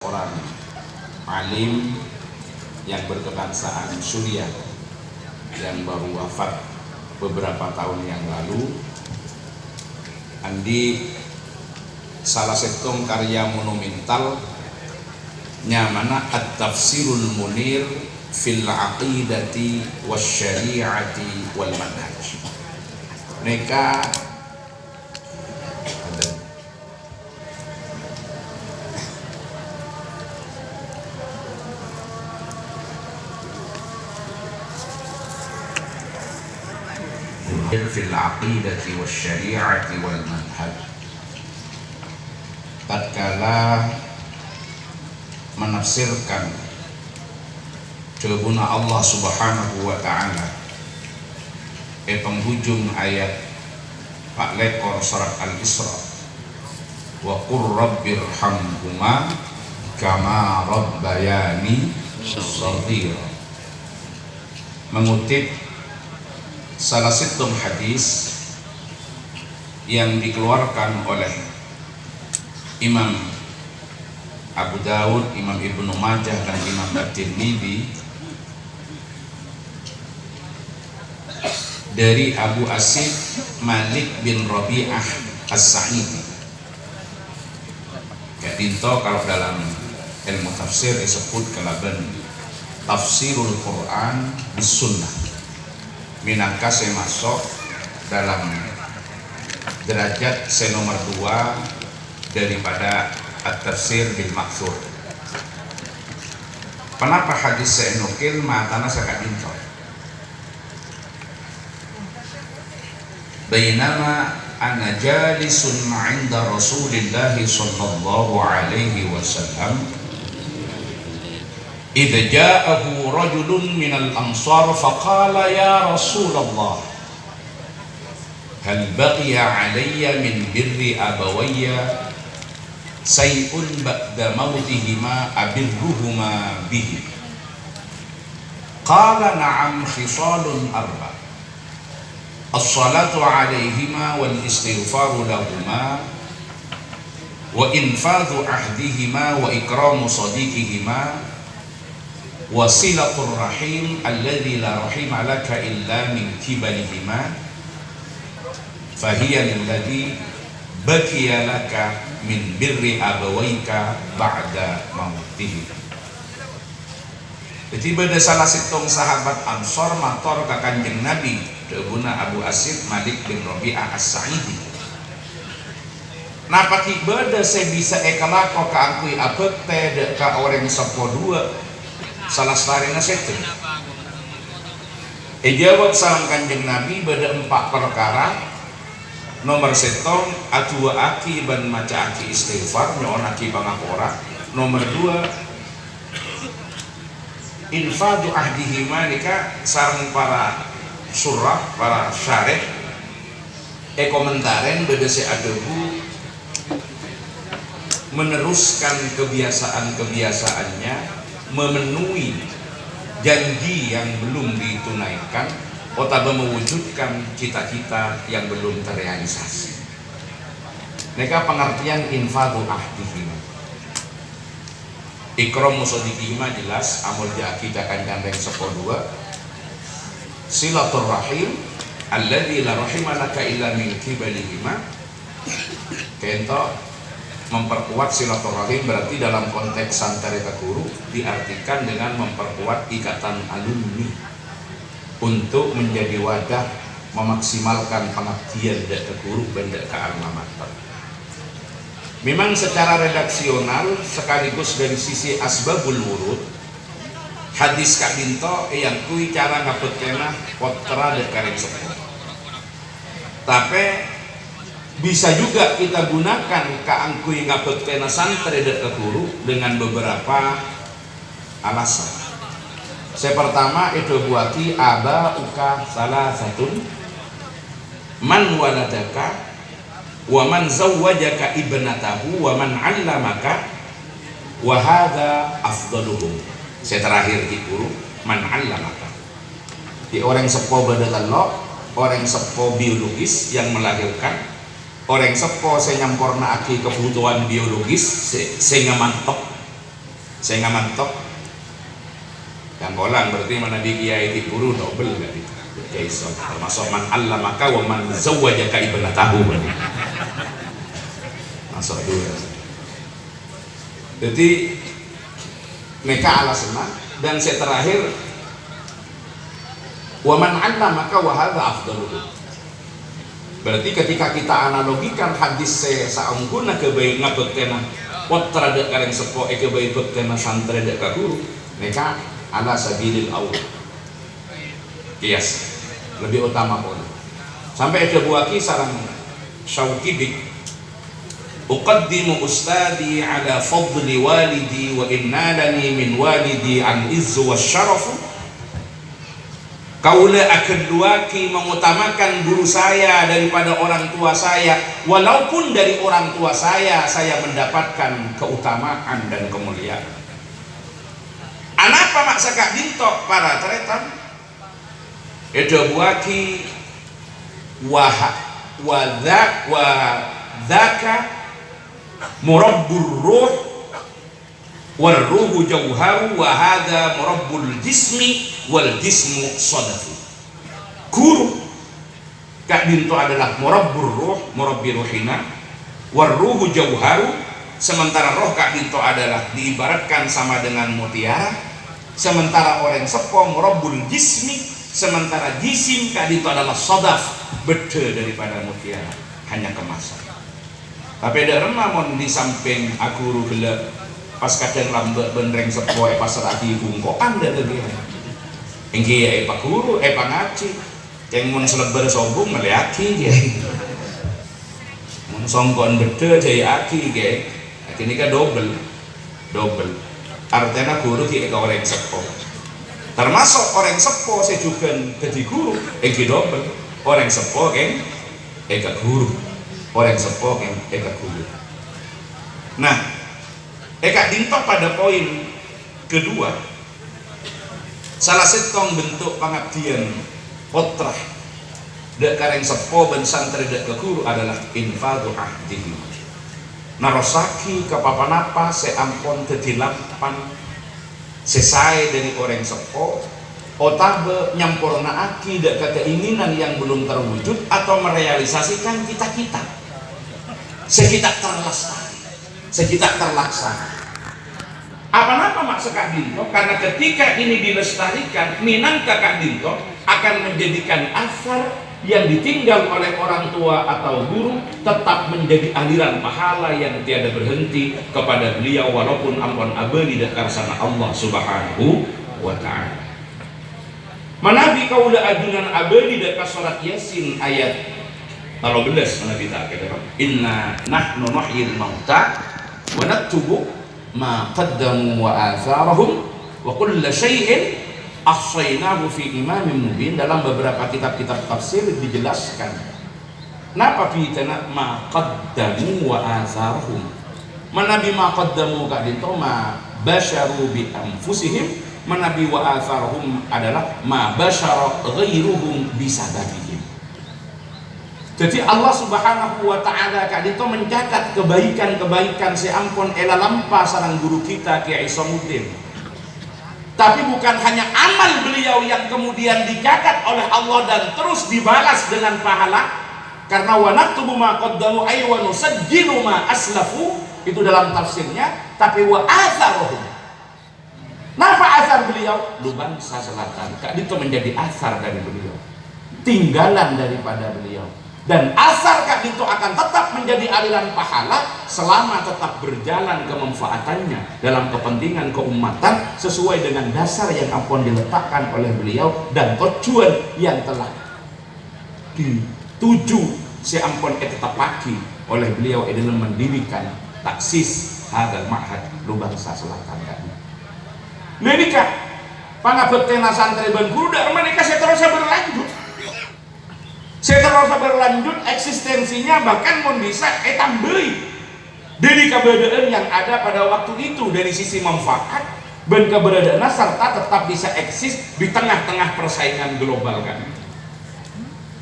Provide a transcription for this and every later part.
seorang alim yang berkebangsaan Suriah yang baru wafat beberapa tahun yang lalu. Andi salah satu karya monumental nyamana At-Tafsirul Munir fil Aqidati Wasyari'ati wal Manhaj. Mereka fil aqidati wasyari'ati wal manhaj. Tatkala menafsirkan kebuna Allah Subhanahu wa ta'ala penghujung ayat Pak Lekor surat Al-Isra, wa qur rabbirhamhuma kama rabbayani shaghira, mengutip salah satu hadis yang dikeluarkan oleh Imam Abu Dawud, Imam Ibnu Majah dan Imam At-Tirmidzi dari Abu Asid Malik bin Rabi'ah As-Sa'idi. Kadinto kalau dalam ilmu tafsir disebut kalaban tafsirul Quran bis sunnah. Minangka saya masuk dalam derajat saya nomor 2 daripada at-tafsir bil maksur. Kenapa hadis saya nukil matana saya kadinto? Bainama ana jalisun 'inda Rasulillah sallallahu alaihi wasallam idza ja'ahu rajulun minal ansar faqala ya Rasulullah hal baqiya 'alayya min birri abawayya say'un ba'da mautihima abirruhuma bihi. Qala na'am khisalun arba' as-salatu 'alayhima wal istighfaru lahuma wa infadhu ahdihima wa ikramu sadiqihima wa silatur rahim alladhi la rahima laka illa min kibalihima fahiya alladhi baqiya laka min birri abawayka ba'da mautihima. Jadi pada salah satu sahabat Ansor mator ke Kanjeng Nabi debuna Abu Asid Malik bin Rabi'ah As-Sa'idi. Napa kibada saya bisa ekalako ka angkui abet teh ka orang sepo dua salah starina setu. Jawab salam Kanjeng Nabi beda 4 perkara. Nomor 1 atua aki ban maca aki istighfar nyon aki pangapora. Nomor 2 infadu ahdihima nika sareng para surah, para syarih komentaren beda se adebu meneruskan kebiasaan-kebiasaannya, memenuhi janji yang belum ditunaikan atau mewujudkan cita-cita yang belum terrealisasi. Mereka pengertian infadu ahdihima. Ikram musodikihima jelas amul ja'akidah kanjandeng 10 silaturrahim alladzi la rahima laka illa min kibalihima. Kento memperkuat silaturrahim berarti dalam konteks santarita guru diartikan dengan memperkuat ikatan alumni untuk menjadi wadah memaksimalkan pengabdian ke guru benda ke alma mater. Memang secara redaksional sekaligus dari sisi asbabul wurud hadis kadinto yang kui cara ngapetkenah potra dekareng sepuh. Tapi bisa juga kita gunakan kaangkui ngapetkenah santri dek guru dengan beberapa alasan. Saya pertama itu buati aba uka salah satu man waladaka wa man zawwajaka ibnatahu wa man 'allamaka wa hadza afdaluhum. Saya terakhir di guru man 'allamaka. Di orang sepo badallah, orang sepo biologis yang melahirkan, orang sepo saya nyamporna aki kebutuhan biologis sehingga mantap saya nggak mantok yang kolang berarti mana di kiai di guru double gak itu kiai termasuk man allamaka wa man zawwajaka ibnatahu berarti masuk dulu. Jadi mereka ala senang. Dan saya terakhir wa man allamaka wa hadza afdaluhu. Berarti ketika kita analogikan hadis saya saungguna kebaik ngabektena potra dek kareng sepo kebaik bektena santri dek ka guru mereka ala sabilil aula kias lebih utama pun sampai ada buaki sarang Syauqi uqaddimu ustadi ala fadli walidi wa innalani min walidi an izzu wasyarafu. Kaula akan duaki mengutamakan guru saya daripada orang tua saya, walaupun dari orang tua saya mendapatkan keutamaan dan kemuliaan. Anapa maksa kak dintok para teretan? Edo buaki wadhaka murabbur ruh warruhu jauharu wa hadha murabbul jismi wal jismu sadafu. Guru kak dinto adalah murabbur ruh, murabbi ruhina, warruhu jauharu, sementara roh kak dinto adalah diibaratkan sama dengan mutiara, sementara orang sepo murabbul jismi, sementara jisim kak dinto adalah sadaf, beda daripada mutiara, hanya kemasan. Tapi ada remamon di samping aku gula pas kadang lambat benreng sepoe pasar ati bungko anda tadi engki ya pak guru pak ngaji yang mun selebar sombong meliaki dia mun songkon beda jaya aki ge ini kan double artinya guru ki orang sepo termasuk orang sepo saya juga jadi guru engki double orang sepo geng guru orang sepo geng guru. Nah Eka dintok pada poin kedua, salah setong bentuk pengabdian potrah dek kareng sepo ben santri dek ke guru adalah infadu ahdihi. Narosaki kapapanapa seampon tetilampan sesai dari orang sepo otabe nyampurna aki dek keinginan yang belum terwujud atau merealisasikan kita sekitar terlestari sekitar terlaksana. Apa-apa maksud Kak Dinto? Karena ketika ini dilestarikan, minangka Kak Dinto akan menjadikan asar yang ditinggal oleh orang tua atau guru tetap menjadi aliran pahala yang tiada berhenti kepada beliau walaupun ampun abadi dan karsana Allah Subhanahu wa ta'ala. Manabi kaula ajunan abadi dan surat Yasin ayat 13 manabi tak kata inna nahnu nuhyil mauta wa naktubu ma qaddamu wa atharahum wa kulla syai'in ahsaynahu fi imamin mubin. Dalam beberapa kitab-kitab tafsir dijelaskan napa pitana ma qaddamu wa atharahum manabi ma qaddamu ka dinto ma basyaru bi anfusihim manabi wa atharahum adalah ma basyara ghairuhum bisababihim. Jadi Allah Subhanahu wa ta'ala kak dito mencatat kebaikan-kebaikan seampun ela lampa sarang guru kita Kiai Isamuddin. Tapi bukan hanya amal beliau yang kemudian dicatat oleh Allah dan terus dibalas dengan pahala, karena wa naktubu ma qaddamu ay wa nusajjilu ma aslafu itu dalam tafsirnya, tapi wa atharuhum. Napa asar beliau? Lubang Selatan. Kak dito menjadi asar dari beliau, tinggalan daripada beliau. Dan asar Kak Dinto akan tetap menjadi aliran pahala selama tetap berjalan kemanfaatannya dalam kepentingan keumatan sesuai dengan dasar yang ampun diletakkan oleh beliau dan tujuan yang telah dituju seampun tetapaki oleh beliau dalam mendirikan taksis hadal ma'had Lubang Selatan. Mereka pangabektena santri ban guru dan mereka terus berlanjut. Saya terus berlanjut eksistensinya bahkan pun bisa tambahi dari keberadaan yang ada pada waktu itu dari sisi manfaat dan keberadaan serta tetap bisa eksis di tengah-tengah persaingan global kan.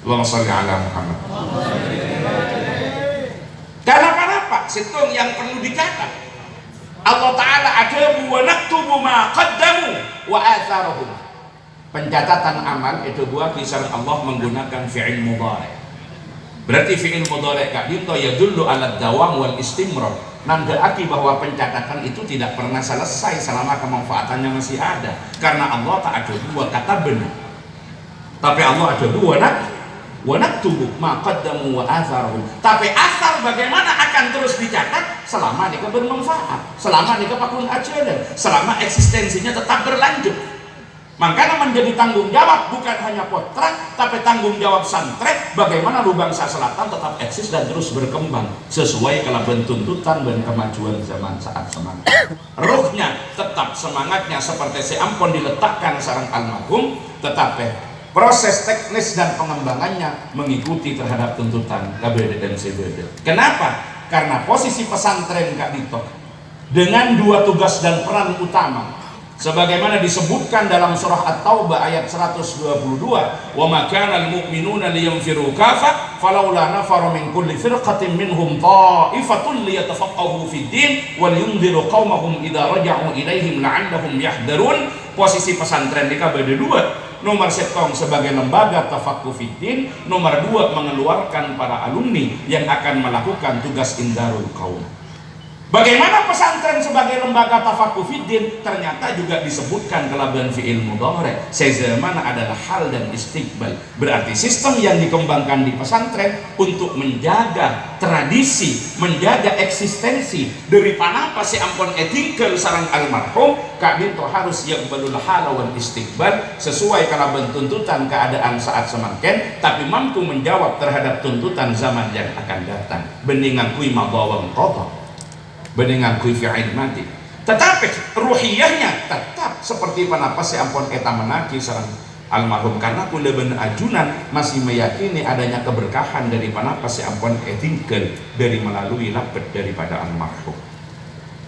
Allahumma sholli ala Muhammad. Karena apa? Situng yang perlu dicatat. Allah Ta'ala ada buana naktubu ma qaddamu wa atharuhum. Pencatatan amal itu buat kisah Allah menggunakan fi'il mudhari. Berarti fi'il mudhari kak dinto yadullu ala dawam wal istimrar. Nandaaki bahwa pencatatan itu tidak pernah selesai selama kemanfaatannya masih ada. Karena Allah tak ada dua kata benar. Tapi Allah ada dua wa naktubu ma qaddamu wa atharuhum. Tapi asar bagaimana akan terus dicatat selama dia bermanfaat, selama dia pakun ajaran, selama eksistensinya tetap berlanjut. Makanya menjadi tanggung jawab bukan hanya potret, tapi tanggung jawab santri bagaimana bangsa selatan tetap eksis dan terus berkembang sesuai kelaban tuntutan dan kemajuan zaman saat semangat. Ruhnya tetap semangatnya seperti si ampun diletakkan sarang almarhum, tetapi proses teknis dan pengembangannya mengikuti terhadap tuntutan KBD dan CBD. Kenapa? Karena posisi pesantren Kak Dito dengan dua tugas dan peran utama sebagaimana disebutkan dalam surah At-Taubah ayat 122, wa ma kana al-mu'minuna liyanfiru kafah falaula nafara min kulli firqatin minhum ta'ifatun liyatafaqahu fid din wa liyunziru qaumahum idza raja'u ilaihim la'allahum yahdharun. Posisi pesantren di KBD 2, nomor setong sebagai lembaga tafaqquh fid din, nomor 2 mengeluarkan para alumni yang akan melakukan tugas indarul qaum. Bagaimana pesantren sebagai lembaga tafaqquh fiddin ternyata juga disebutkan kelaban fi'il mudhari. Sezamana adalah hal dan istiqbal. Berarti sistem yang dikembangkan di pesantren untuk menjaga tradisi, menjaga eksistensi dari panapa si ampun etikal sarang almarhum Kak Binto harus yaqbalul hala wal istiqbal sesuai kelaban tuntutan keadaan saat semakin, tapi mampu menjawab terhadap tuntutan zaman yang akan datang. Beningan kui mabawang qadha, beningan kui fi'il mati, tetapi ruhiyahnya tetap seperti panapas si ampun eta menaki sareng almarhum, karena kula ben ajunan masih meyakini adanya keberkahan dari panapas si ampun etingkel dari melalui lapet daripada almarhum.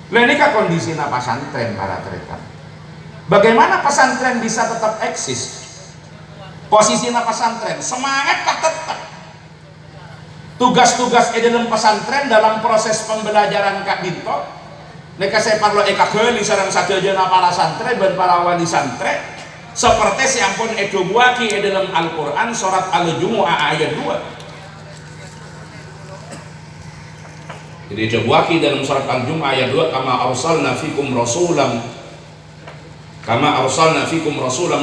Lah ini kan kondisi pesantren para trekan. Bagaimana pesantren bisa tetap eksis? Posisi pesantren semangat tak tetap. Tugas-tugas dalam pesantren dalam proses pembelajaran Kak Binto neka saya parlo eka keuli sareng sadayana para santri dan para wali santri seperti si ampun edo buaki dalam Al-Quran surat Al-Jumu'ah ayat 2. Jadi edo buaki dalam surat Al-Jumu'ah ayat 2, kama arsalna fikum rasulam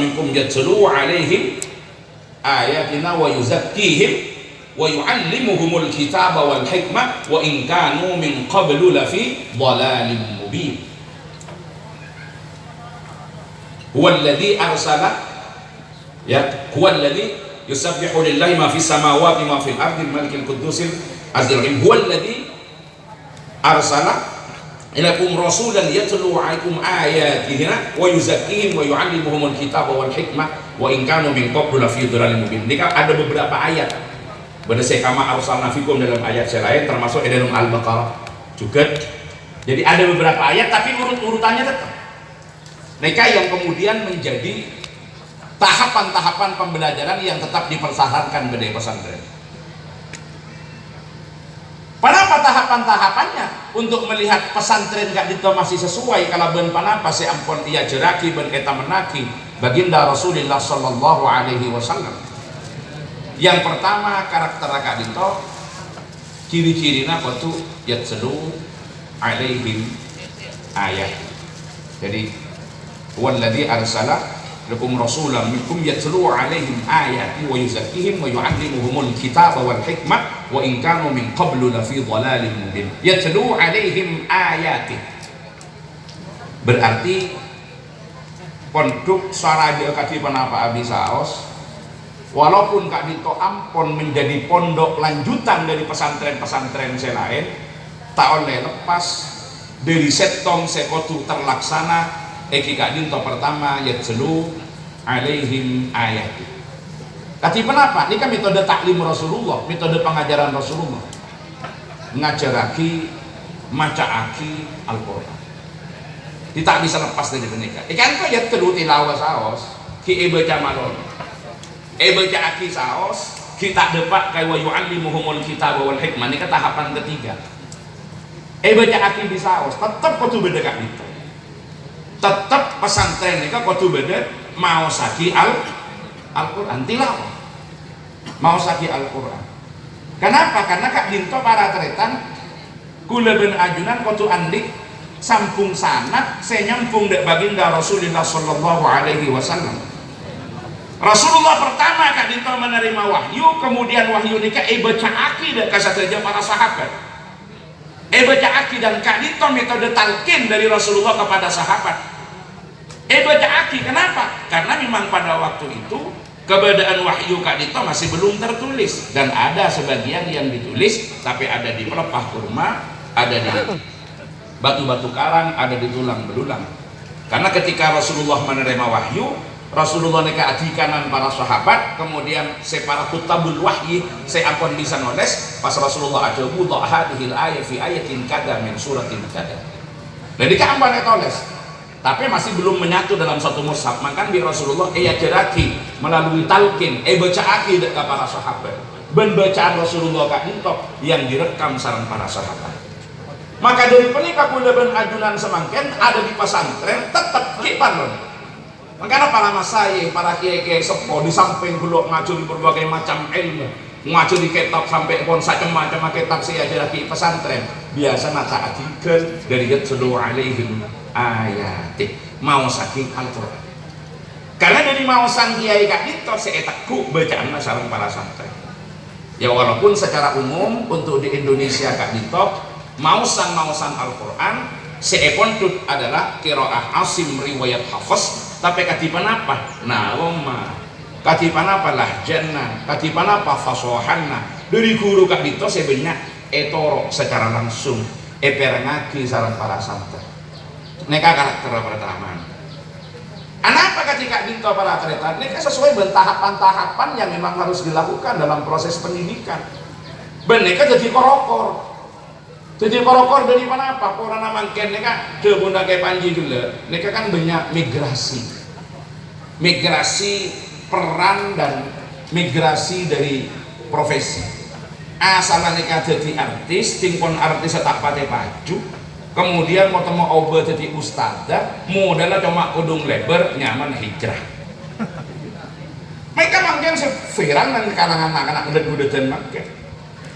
minkum yatlu alaihim ayatina wa yuzakkihim wa yu'allimuhumul kitaba wal hikmah wa in kanu min qablu lafi dhalalin mubin. Huwallazi arsala huwallazi yusabbihu lillahi ma fis samawati ma fil ardi malikil quddusil azizil hakim. Huwallazi arsala ilakum rasulan yatlu 'alaikum ayatihi wa yuzakkihim wa yu'allimuhumul kitaba wal hikmah wa in kanu min qablu lafi dhalalin mubin. Ini ada beberapa ayat pada saya kama arsalna fikum dalam ayat saya lain termasuk dalam Al-Baqarah juga. Jadi ada beberapa ayat tapi urutannya tetap. Mereka yang kemudian menjadi tahapan-tahapan pembelajaran yang tetap dipersyaratkan pada pesantren. Kenapa tahapan-tahapannya? Untuk melihat pesantren Kak Dito masih sesuai kalau ben panapa si ampun ia jeraki ben eta menaki baginda Rasulullah sallallahu alaihi wasallam. Yang pertama karakter Kak Dito ciri-cirina kudu yatslu alaihim ayat. Jadi walladzi arsala lakum rasulan minkum yatlu alaihim ayati wa yuzakkihim wa yu'allimuhumul kitaba wal hikmah wa in kanu min qablu lafi dhalalin mubin. Yatlu alaihim ayati berarti pondok saraja kaki panapa abi saos. Walaupun Kak Dito ampun menjadi pondok lanjutan dari pesantren-pesantren saya lain, tak oleh lepas dari setong sekotu terlaksana eki Kak Dito pertama yatslu alaihim ayat. Tapi kenapa? Ini kan metode taklim Rasulullah, metode pengajaran Rasulullah, ngajaraki, macaaki Al-Quran. Tidak bisa lepas dari menikah. Ikan kok yatslu tilawah saos, ki baca malon. Baca aki saos kita depak kaya wa yu'allimuhumul kitaba wal hikmah. Ini ke tahapan ketiga. Baca aki di saos tetap kudu beda Kak Dito. tetap pesantren ini kudu bener mau saki Al-Quran tilawah, mau saki Al-Quran. Kenapa? Karena kak dinto para tretan kula ben ajunan kudu andik sampung sanad saya nyambung dek baginda Rasulullah sallallahu alaihi wasallam. Rasulullah pertama kak dinto menerima wahyu, kemudian wahyu nikah baca akid kasateja para sahabat. Baca akid dan kak dinto metode talqin dari Rasulullah kepada sahabat. Baca akid kenapa? Karena memang pada waktu itu keberadaan wahyu kak dinto masih belum tertulis, dan ada sebagian yang ditulis tapi ada di pelepah kurma, ada di batu-batu karang, ada di tulang belulang. Karena ketika Rasulullah menerima wahyu, Rasulullah neka adikanan para sahabat, kemudian separa kutabul wahyi saya akan bisa nulis pas Rasulullah ada wudhu hadhil ayat fi ayatin kada min suratin kada. Jadi kan ambane tulis, tapi masih belum menyatu dalam satu mushaf. Maka di Rasulullah jaraki melalui talqin baca akid ke para sahabat. Ben bacaan Rasulullah kak intok yang direkam sareng para sahabat. Maka dari penikah kula ben ajunan semangken ada di pesantren tetap kipan. Makanya para masai, para kiai-kiai sepo di samping kula ngajuri berbagai macam ilmu, ngajuri kitab sampai pun macam kitab saya lagi pesantren. Biasa nata artikel dari yatlu alaihim ayati mau saking Al-Qur'an. Karena dari mausan kiai kak itu saya takut bacaan sareng para santri. Ya walaupun secara umum untuk di Indonesia kak itu mausan Al-Quran seepon adalah qiraah Asim riwayat Hafs, tapi katipan apa? Naoma katipan apa lahjanna, katipan apa fasohanna. Dari guru kak dito sebenarnya etoro secara langsung perengaki sarang para santri neka karakter pertama. Kenapa ketika dito para tretan neka sesuai dengan tahapan-tahapan yang memang harus dilakukan dalam proses pendidikan. Beneka jadi korokor. Jadi korokor dari mana apa? Korana mangken neka de bunda kayak panji dulu. Neka kan banyak migrasi peran dan migrasi dari profesi. Asalnya neka jadi artis, tingkon artis tak pakai baju, kemudian mau temu obat jadi ustadzah, modalnya cuma kudung lebar, nyaman hijrah. Mereka mangken viral dan kalangan anak-anak udah mangken.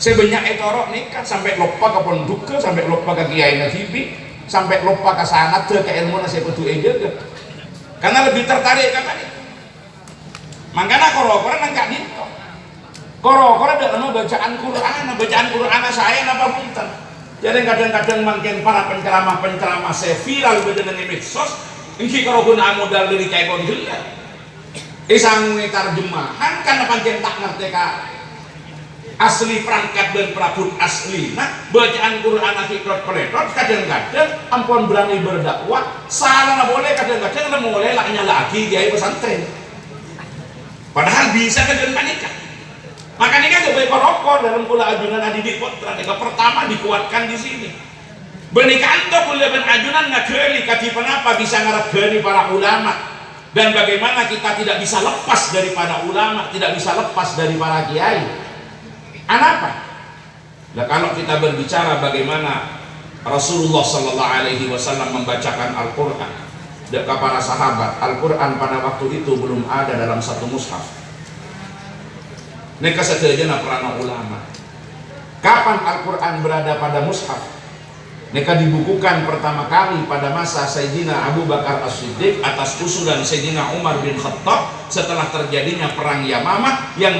Sebanyak etorok nikah sampai lupa ke ponduk, sampai lupa ke kiai nasibi, sampai lupa ke sanat ke ilmu nasi kudu juga. Karena lebih tertarik kan tadi. Makanya korokor nangkak dito. Korokor ada bacaan Quran saya napa punten. Jadi kadang-kadang mungkin para penceramah saya viral dengan medsos. Ini kalau guna modal dari kayak konjulnya. Isang terjemahan karena pancen tak ngerti kak. Asli perangkat dan perabot asli. Nah, bacaan Quran akibat peledot kadang-kadang ampun berani berdakwah salah boleh, kadang-kadang mulai laknya lagi dia pesantren. Padahal bisa kadang panikah. Makanya kan sebagai korokor dalam kula ajunan adidik putra pertama dikuatkan di sini. Benikan tuh kula ben ajunan ngageli katipan apa bisa ngarap geni para ulama, dan bagaimana kita tidak bisa lepas daripada ulama, tidak bisa lepas dari para kiai. Kenapa? Nah, kalau kita berbicara bagaimana Rasulullah Sallallahu Alaihi Wasallam membacakan Al-Quran kepada para sahabat, Al-Quran pada waktu itu belum ada dalam satu mushaf. Neka saja perana ulama. Kapan Al-Quran berada pada mushaf? Neka dibukukan pertama kali pada masa Sayyidina Abu Bakar As-Siddiq atas usulan Sayyidina Umar bin Khattab setelah terjadinya perang Yamamah yang